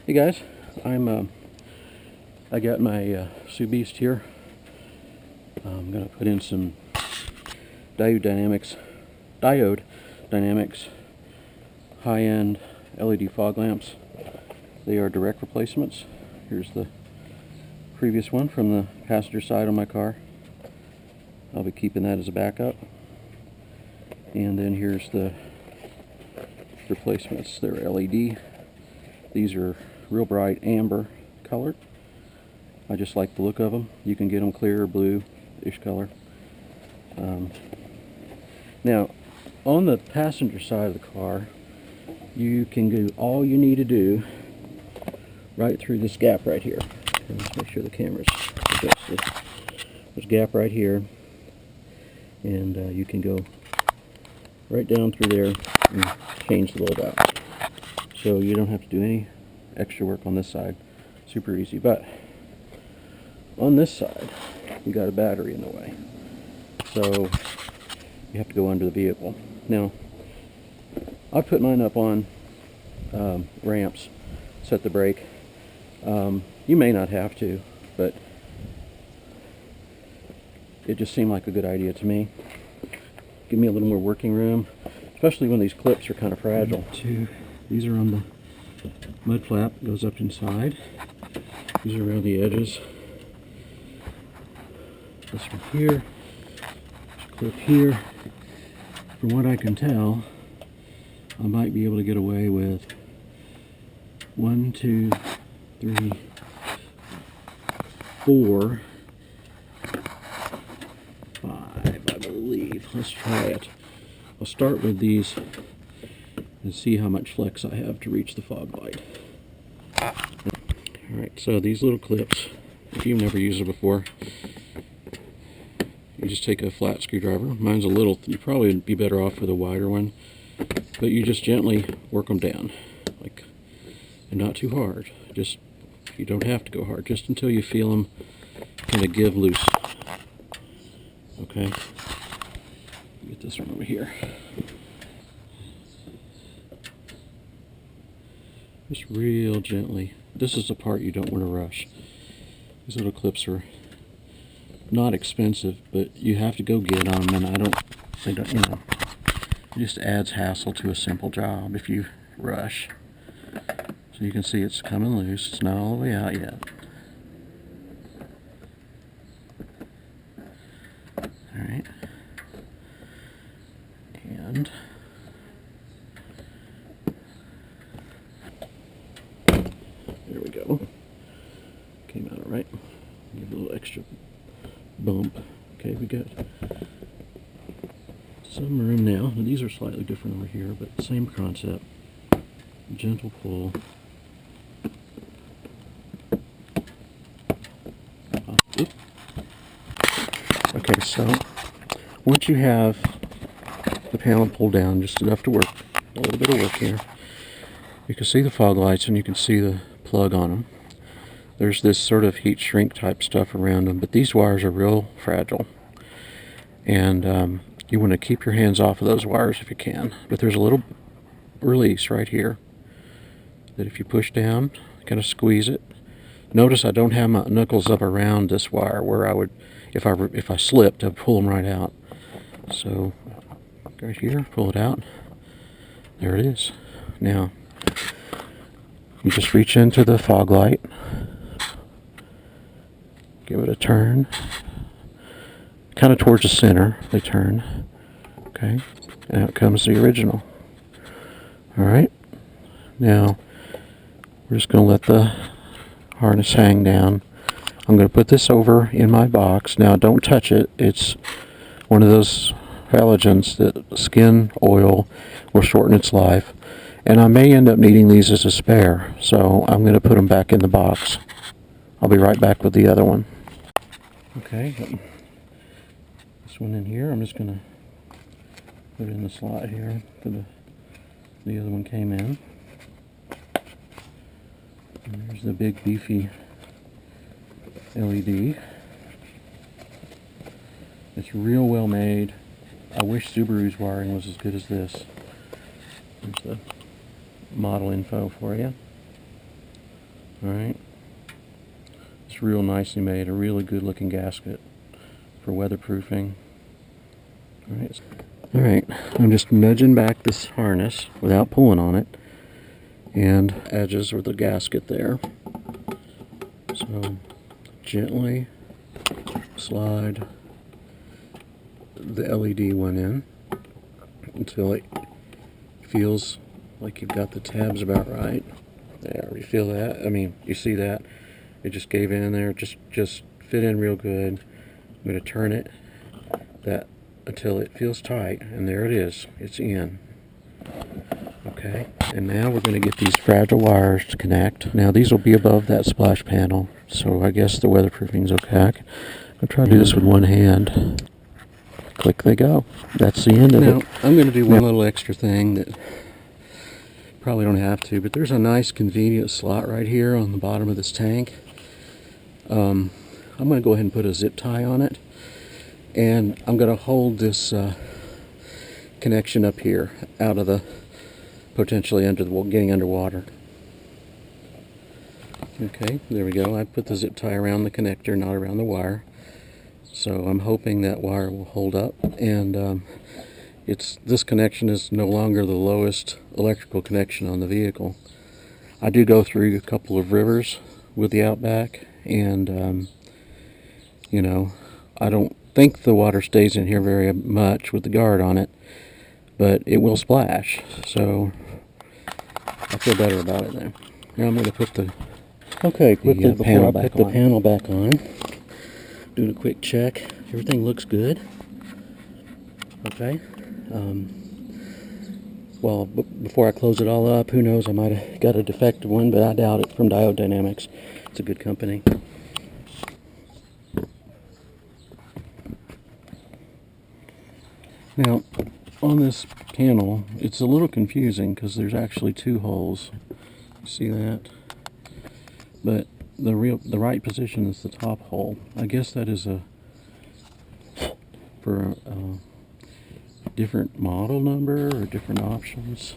Hey guys, I got my Sue Beast here. I'm gonna put in some Diode Dynamics high-end LED fog lamps. They are direct replacements. Here's the previous one from the passenger side on my car. I'll be keeping that as a backup. And then here's the replacements. They're LED. These are real bright amber colored. I just like the look of them. You can get them clear or blue-ish color. Now, on the passenger side of the car, you can do all you need to do right through this gap right here. Let's make sure the camera's adjusted. There's a gap right here, and you can go right down through there and change the bulb out. So you don't have to do any extra work on this side. Super easy. But on this side, you got a battery in the way. So you have to go under the vehicle. Now, I put mine up on ramps, set the brake. You may not have to, but it just seemed like a good idea to me. Give me a little more working room, especially when these clips are kind of fragile. These are on the mud flap, goes up inside. These are around the edges. This one here, there's a clip here. From what I can tell, I might be able to get away with 1, 2, 3, 4, 5, I believe. Let's try it. I'll start with these and see how much flex I have to reach the fog light. Alright, so these little clips, if you've never used it before, you just take a flat screwdriver. Mine's a little, you'd probably be better off with a wider one, but you just gently work them down, like, and not too hard. Just, you don't have to go hard, just until you feel them kind of give loose. Okay, get this one over here. Just real gently. This is the part you don't want to rush. These little clips are not expensive, but you have to go get them, and they don't, you know, it just adds hassle to a simple job if you rush. So you can see it's coming loose. It's not all the way out yet. Alright. And there we go. Came out alright. Give it a little extra bump. Okay, we got some room now. These are slightly different over here, but same concept. Gentle pull. Oops. Okay, so once you have the panel pulled down just enough to work, a little bit of work here, you can see the fog lights and you can see the plug on them. There's this sort of heat shrink type stuff around them, but these wires are real fragile, and you want to keep your hands off of those wires if you can. But there's a little release right here that if you push down, kind of squeeze it. Notice I don't have my knuckles up around this wire where I would, if I slipped, I'd pull them right out. So right here, pull it out. There it is. Now you just reach into the fog light. Give it a turn, kind of towards the center, they turn, okay, and out comes the original. Alright, now we're just going to let the harness hang down. I'm going to put this over in my box. Now don't touch it, it's one of those halogens that skin oil will shorten its life, and I may end up needing these as a spare, so I'm going to put them back in the box. I'll be right back with the other one. Okay, got this one in here. I'm just going to put it in the slot here. The other one came in. And there's the big beefy LED. It's real well made. I wish Subaru's wiring was as good as this. There's the model info for you. Alright. It's real nicely made, a really good looking gasket for weatherproofing. Alright, I'm just nudging back this harness without pulling on it, and edges with the gasket there. So gently slide the LED one in until it feels like you've got the tabs about right. There, you feel that? I mean, you see that? It just gave in there, just fit in real good. I'm going to turn it until it feels tight, and there it is. It's in. Okay, and now we're going to get these fragile wires to connect. Now these will be above that splash panel, so I guess the weatherproofing is okay. I'll try to do this with one hand. Click they go. That's the end of it. Now I'm going to do one little extra thing that probably don't have to, but there's a nice convenient slot right here on the bottom of this tank. I'm going to go ahead and put a zip tie on it, and I'm going to hold this connection up here out of the potentially getting underwater. Okay, there we go. I put the zip tie around the connector, not around the wire. So I'm hoping that wire will hold up, and this connection is no longer the lowest electrical connection on the vehicle. I do go through a couple of rivers with the Outback, and you know, I don't think the water stays in here very much with the guard on it, but it will splash, so I feel better about it now. Now I'm going to put the panel back on. Doing a quick check. Everything looks good. Okay. Well, before I close it all up, who knows, I might have got a defective one, but I doubt it, from Diode Dynamics. It's a good company. Now, on this panel, it's a little confusing because there's actually two holes. See that? But the right position is the top hole. I guess that is for a different model number or different options.